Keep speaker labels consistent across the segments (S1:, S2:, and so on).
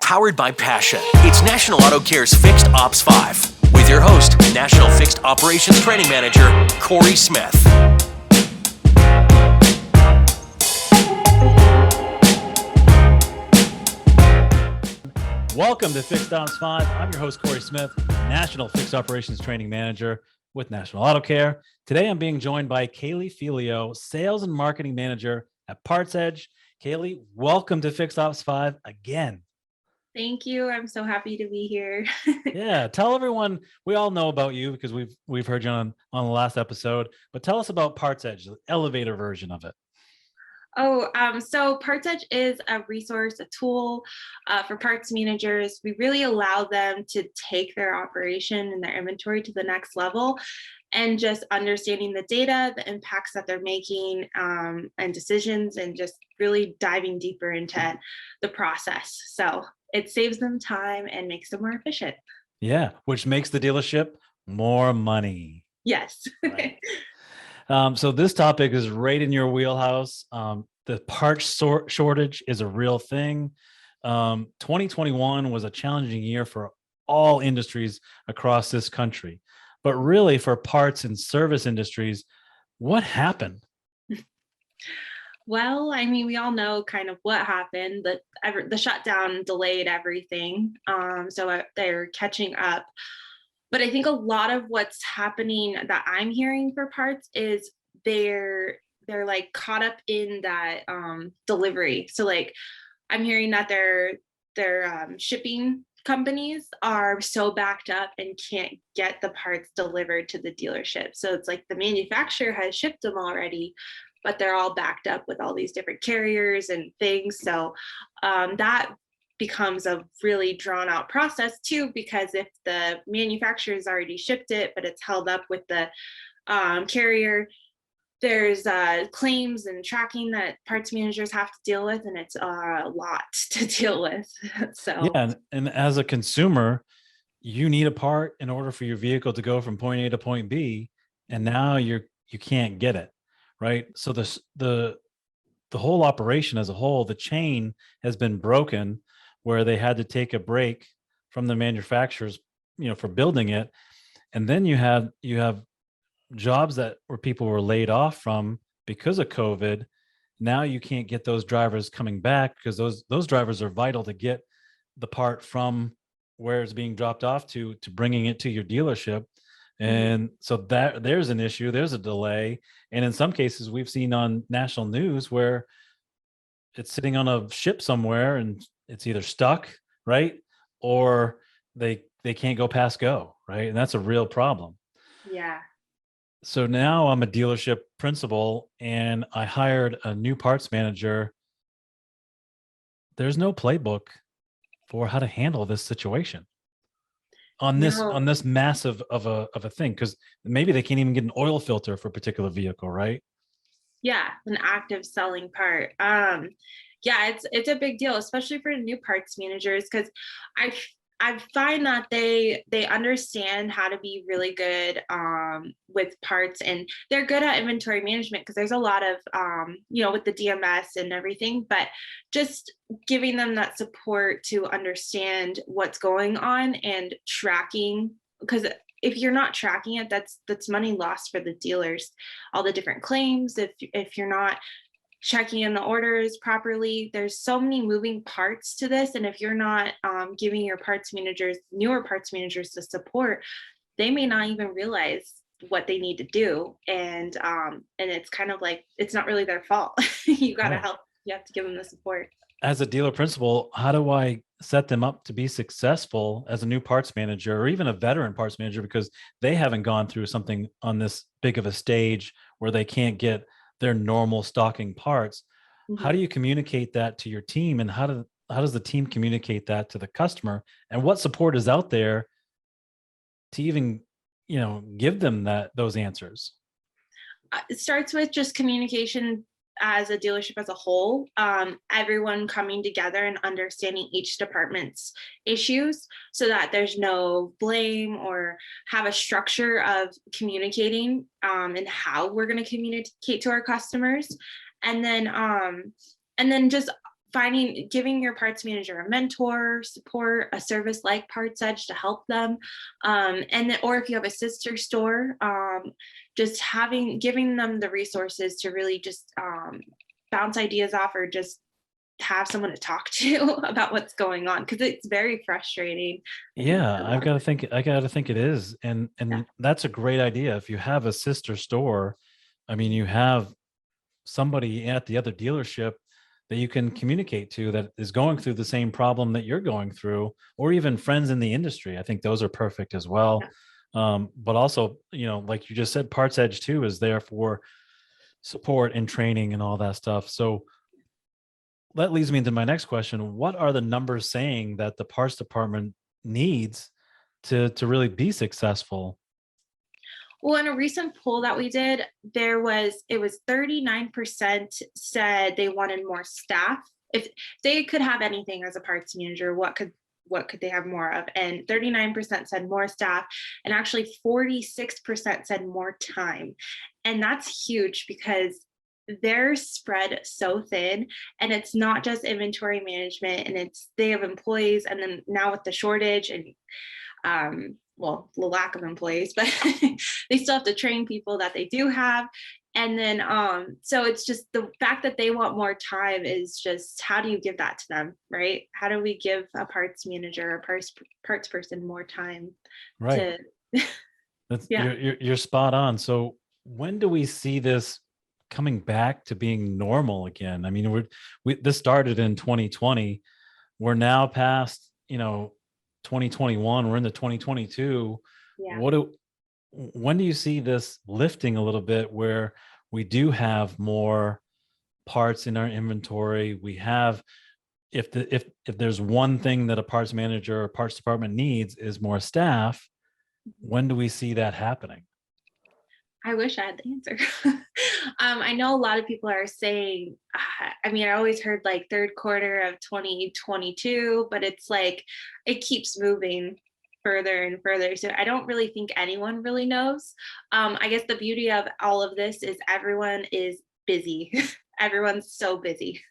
S1: powered by passion. It's National Auto Care's Fixed Ops 5 with your host, National Fixed Operations Training Manager, Corey Smith.
S2: Welcome to Fixed Ops 5. I'm your host, Corey Smith, National Fixed Operations Training Manager with National Auto Care. Today, I'm being joined by Kaylee Felio, Sales and Marketing Manager at PartsEdge. Kaylee, welcome to Fixed Ops 5 again.
S3: Thank you. I'm so happy to be here.
S2: Yeah, tell everyone, we all know about you because we've heard you on the last episode, but tell us about PartsEdge, the elevator version of it.
S3: So PartsEdge is a resource, a tool for parts managers. We really allow them to take their operation and their inventory to the next level, and just understanding the data, the impacts that they're making, and decisions, and just really diving deeper into the process. So it saves them time and makes them more efficient.
S2: Yeah, which makes the dealership more money.
S3: Yes.
S2: Right. So this topic is right in your wheelhouse. The parts shortage is a real thing. 2021 was a challenging year for all industries across this country, but really for parts and service industries, what happened?
S3: Well, I mean, we all know kind of what happened. The shutdown delayed everything. So they're catching up. But I think a lot of what's happening that I'm hearing for parts is they're like caught up in that delivery. So like I'm hearing that their shipping companies are so backed up and can't get the parts delivered to the dealership. So it's like the manufacturer has shipped them already, but they're all backed up with all these different carriers and things. So that becomes a really drawn out process too, because if the manufacturer's already shipped it, but it's held up with the carrier, there's claims and tracking that parts managers have to deal with, and it's a lot to deal with. So
S2: yeah, and as a consumer, you need a part in order for your vehicle to go from point A to point B, and now you can't get it, right? So the whole operation as a whole, the chain has been broken, where they had to take a break from the manufacturers, for building it. And then you have jobs where people were laid off from because of COVID. Now you can't get those drivers coming back because those drivers are vital to get the part from where it's being dropped off to bringing it to your dealership. And so that there's an issue, there's a delay. And in some cases we've seen on national news where it's sitting on a ship somewhere and it's either stuck, right? Or they can't go past go, right? And that's a real problem.
S3: yeah.
S2: So now I'm a dealership principal and I hired a new parts manager. There's no playbook for how to handle this situation on this massive of a thing, because maybe they can't even get an oil filter for a particular vehicle, right?
S3: Yeah, an active selling part. Yeah, it's a big deal, especially for new parts managers, because I find that they understand how to be really good with parts, and they're good at inventory management because there's a lot of with the DMS and everything, but just giving them that support to understand what's going on and tracking, because if you're not tracking it, that's money lost for the dealers. All the different claims, if you're not checking in the orders properly, there's so many moving parts to this, and if you're not giving your newer parts managers the support, they may not even realize what they need to do, and it's kind of like it's not really their fault. You got to help. You have to give them the support.
S2: As a dealer principal, how do I set them up to be successful as a new parts manager or even a veteran parts manager, because they haven't gone through something on this big of a stage where they can't get their normal stocking parts? How do you communicate that to your team, and how does the team communicate that to the customer, and what support is out there to even give them those answers?
S3: It starts with just communication as a dealership as a whole, everyone coming together and understanding each department's issues so that there's no blame, or have a structure of communicating and how we're going to communicate to our customers. And then just giving your parts manager a mentor, support, a service like PartsEdge to help them. And then, or if you have a sister store, just giving them the resources to really just bounce ideas off, or just have someone to talk to about what's going on, because it's very frustrating.
S2: Yeah, I got to think it is. And
S3: Yeah.
S2: that's a great idea. If you have a sister store, I mean, you have somebody at the other dealership that you can communicate to that is going through the same problem that you're going through, or even friends in the industry. I think those are perfect as well. But also, like you just said, PartsEdge too is there for support and training and all that stuff. So that leads me into my next question. What are the numbers saying that the parts department needs to really be successful?
S3: Well, in a recent poll that we did, it was 39% said they wanted more staff. If they could have anything as a parts manager, what could they have more of? And 39% said more staff, and actually 46% said more time. And that's huge, because they're spread so thin, and it's not just inventory management, and they have employees, and then now with the shortage and well, the lack of employees, but they still have to train people that they do have. And then so it's just the fact that they want more time is just, how do you give that to them, right? How do we give a parts manager, a parts person more time
S2: Right.
S3: to
S2: That's
S3: yeah.
S2: you're spot on. So when do we see this coming back to being normal again? I mean, this started in 2020. We're now past, 2021. We're into 2022.
S3: Yeah.
S2: When do you see this lifting a little bit, where we do have more parts in our inventory? We have, if there's one thing that a parts manager or parts department needs is more staff, when do we see that happening?
S3: I wish I had the answer. I know a lot of people are saying, I mean, I always heard like third quarter of 2022, but it's like it keeps moving further and further. So I don't really think anyone really knows. I guess the beauty of all of this is everyone is busy. Everyone's so busy.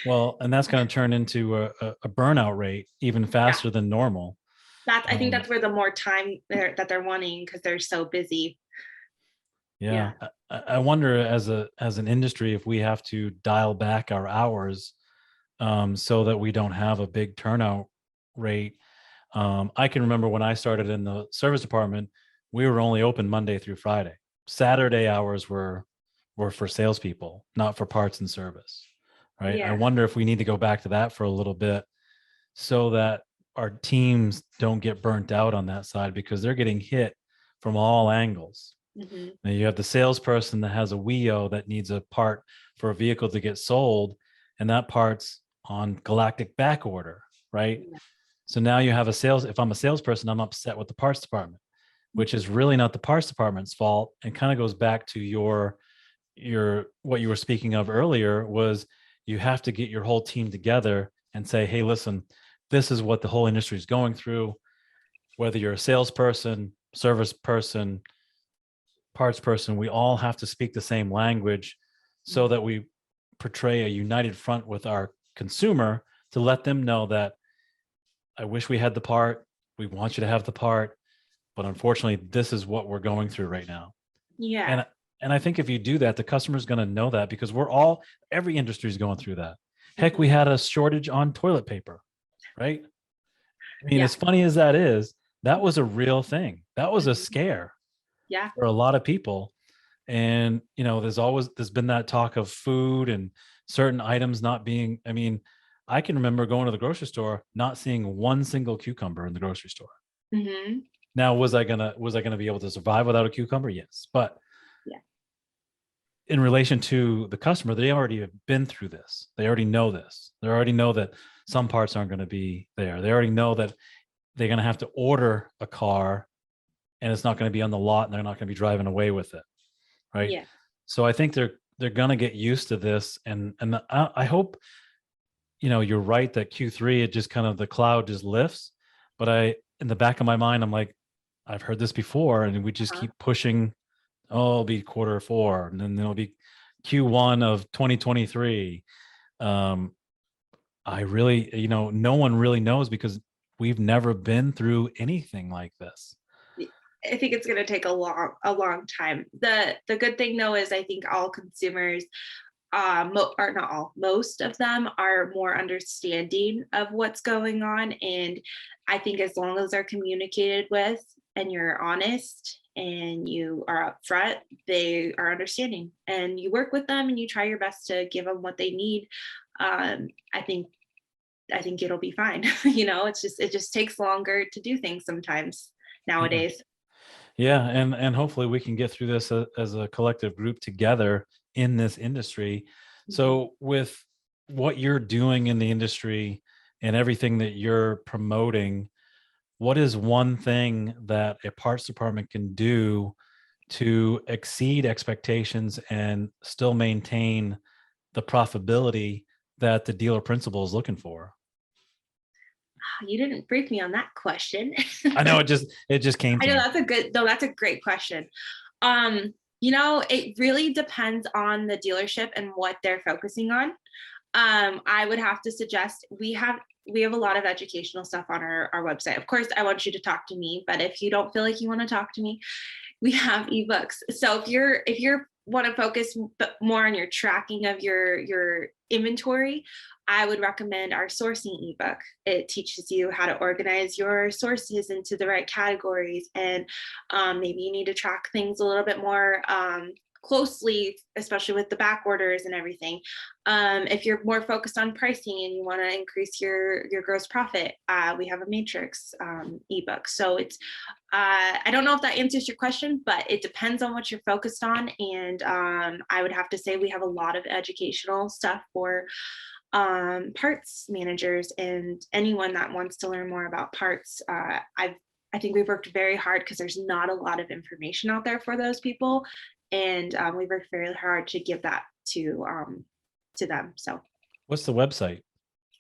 S2: Well, and that's going to turn into a burnout rate even
S3: Yeah.
S2: faster than normal.
S3: I think that's where the more time that they're wanting, because they're so busy.
S2: Yeah,
S3: Yeah.
S2: I wonder as an industry if we have to dial back our hours, so that we don't have a big turnout rate. I can remember when I started in the service department, we were only open Monday through Friday. Saturday hours were for salespeople, not for parts and service. Right. I
S3: Yeah.
S2: wonder if we need to go back to that for a little bit, so that our teams don't get burnt out on that side, because they're getting hit from all angles.
S3: Hmm.
S2: Now you have the salesperson that has a WIO that needs a part for a vehicle to get sold, and that part's on galactic back order, right?
S3: Yeah.
S2: So now you have if I'm a salesperson, I'm upset with the parts department, which is really not the parts department's fault, and kind of goes back to your what you were speaking of earlier, was you have to get your whole team together and say, hey, listen, this is what the whole industry is going through. Whether you're a salesperson, service person, parts person, we all have to speak the same language, so that we portray a united front with our consumer, to let them know that I wish we had the part, we want you to have the part, but unfortunately this is what we're going through right now.
S3: Yeah.
S2: And I think if you do that, the customer's going to know that, because every industry is going through that. Heck, we
S3: Mhm.
S2: had a shortage on toilet paper, right? I mean,
S3: Yeah.
S2: as funny as that is, that was a real thing. That was a
S3: Mhm.
S2: scare
S3: Yeah.
S2: for a lot of people. And, there's been that talk of food and certain items not being, I mean, I can remember going to the grocery store, not seeing one single cucumber in the grocery store.
S3: Hmm.
S2: Now, was I gonna be able to survive without a cucumber? Yes. But
S3: Yeah.
S2: in relation to the customer, they already have been through this. They already know this. They already know that some parts aren't going to be there. They already know that they're going to have to order a car, and it's not going to be on the lot, and they're not going to be driving away with it. Right.
S3: Yeah.
S2: So I think they're going to get used to this. And I hope, you're right that Q3, it just kind of, the cloud just lifts. But in the back of my mind, I'm like, I've heard this before, and we just
S3: Uh-huh.
S2: keep pushing. Oh, it'll be quarter 4, and then it'll be Q1 of 2023. I really, no one really knows because we've never been through anything like this.
S3: I think it's going to take a long time. The good thing though is I think all consumers, or not all, most of them are more understanding of what's going on. And I think as long as they're communicated with and you're honest and you are upfront, they are understanding and you work with them and you try your best to give them what they need. I think it'll be fine. It just takes longer to do things sometimes nowadays.
S2: Yeah, and hopefully we can get through this as a collective group together in this industry. So with what you're doing in the industry and everything that you're promoting, what is one thing that a parts department can do to exceed expectations and still maintain the profitability that the dealer principal is looking for?
S3: You didn't brief me on that question.
S2: I know it just came to
S3: I know
S2: me.
S3: that's a great question. It really depends on the dealership and what they're focusing on. I would have to suggest we have a lot of educational stuff on our website. Of course, I want you to talk to me, but if you don't feel like you want to talk to me, we have ebooks. So if you're want to focus more on your tracking of your inventory, I would recommend our sourcing ebook. It teaches you how to organize your sources into the right categories, and maybe you need to track things a little bit more closely, especially with the back orders and everything. If you're more focused on pricing and you want to increase your gross profit, we have a matrix ebook. So it's I don't know if that answers your question, but it depends on what you're focused on. And I would have to say we have a lot of educational stuff for parts managers and anyone that wants to learn more about parts. I think we've worked very hard because there's not a lot of information out there for those people, and we worked very hard to give that to them. So,
S2: What's the website?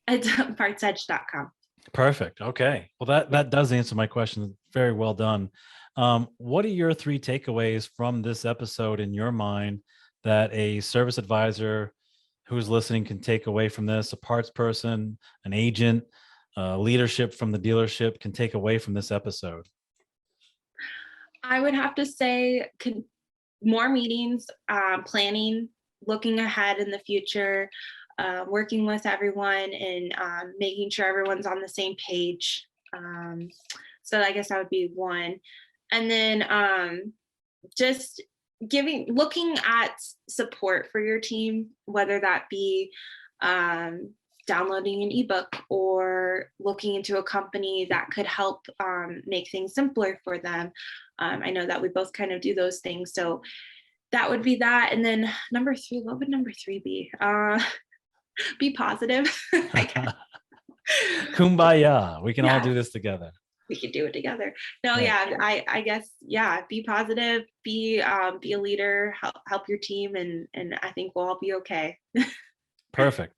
S3: it's partsedge.com.
S2: Perfect. Okay. Well, that does answer my question. Very well done. What are your 3 takeaways from this episode in your mind that a service advisor who's listening can take away from this? A parts person, an agent, leadership from the dealership can take away from this episode?
S3: I would have to say more meetings, planning, looking ahead in the future, working with everyone and making sure everyone's on the same page. So I guess that would be one. And then just looking at support for your team, whether that be downloading an ebook or looking into a company that could help make things simpler for them. I know that we both kind of do those things. So that would be that. And then number 3, what would number 3 be? Be positive.
S2: Kumbaya. We can all do this together.
S3: We could do it together. No, yeah, I guess, yeah, be positive, be a leader, help your team, and I think we'll all be okay.
S2: Perfect.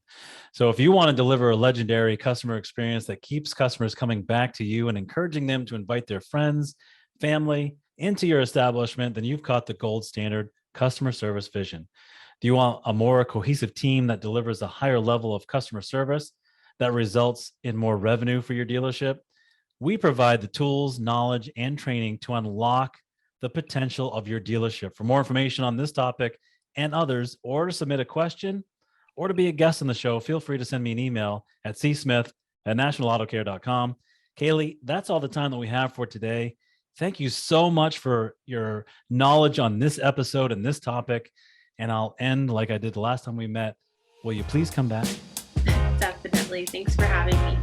S2: So if you want to deliver a legendary customer experience that keeps customers coming back to you and encouraging them to invite their friends, family into your establishment, then you've caught the gold standard customer service vision. Do you want a more cohesive team that delivers a higher level of customer service that results in more revenue for your dealership? We provide the tools, knowledge, and training to unlock the potential of your dealership. For more information on this topic and others, or to submit a question, or to be a guest on the show, feel free to send me an email at csmith@nationalautocare.com. Kaylee, that's all the time that we have for today. Thank you so much for your knowledge on this episode and this topic. And I'll end like I did the last time we met. Will you please come back?
S3: Definitely. Thanks for having me.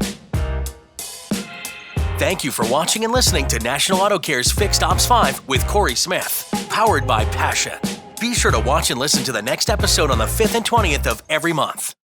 S1: Thank you for watching and listening to National Auto Care's Fixed Ops 5 with Corey Smith, powered by Passion. Be sure to watch and listen to the next episode on the 5th and 20th of every month.